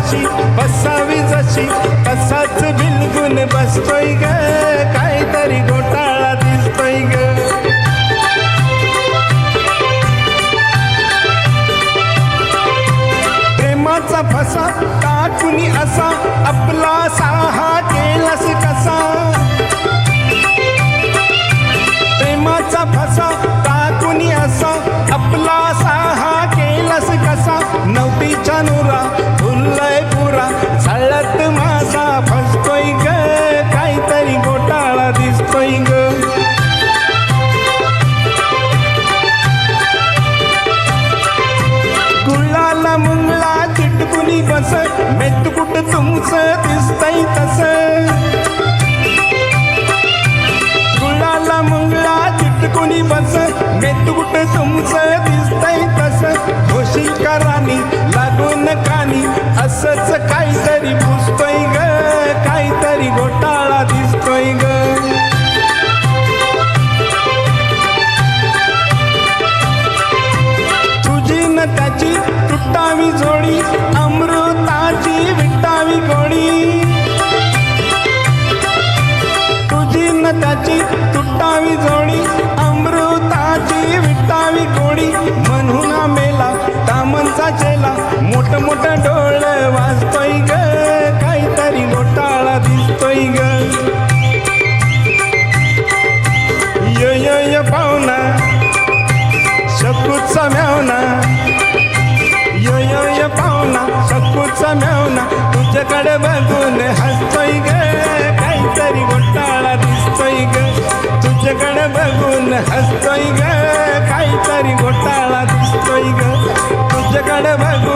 कशी बसावी जशी तसाच बिलगुन बसतोय ग काहीतरी घोटाळा दिसतोय ग प्रेमाचा फसा टाकुनी असा आपला साहा केलास कसा प्रेमाचा फसा टाकुनी असा आपला साहा केलास कसा नवतीच्या नुरा फुललाय पुरा चालत मासा फसतोय ग काहीतरी घोटाळा दिसतोय ग गुळाला मुंगळा चिटकुनी बस मेतकुट तुमचं दिसतंय तस गुळाला मुंगळा चिटकुनी बस मेतकुट तुमचं दिसतंय तस होशील का राणी लागून कानी असंच काहीतरी पुसतोय ग काहीतरी घोटाळा दिसतोय ग तुझी न त्याची तुटावी जोडी अमृताची विटावी गोडी तुझी न त्याची तुटावी जोडी अमृताची विटावी गोडी म्हणून मेला तामनचा चेला मोठ मोठ डोळ वाजतोय ग काहीतरी घोटाळा दिसतोय ग य य य पाहुणा शकूचा म्यावना य य य पाहुणा शकूचा म्यावना तुझ्याकडे बघून हसतोय ग काहीतरी घोटाळा दिसतोय ग तुझ्याकडे बघून हसतोय ग काहीतरी घोटाळा दिसतोय ग तुझ्याकडे बघून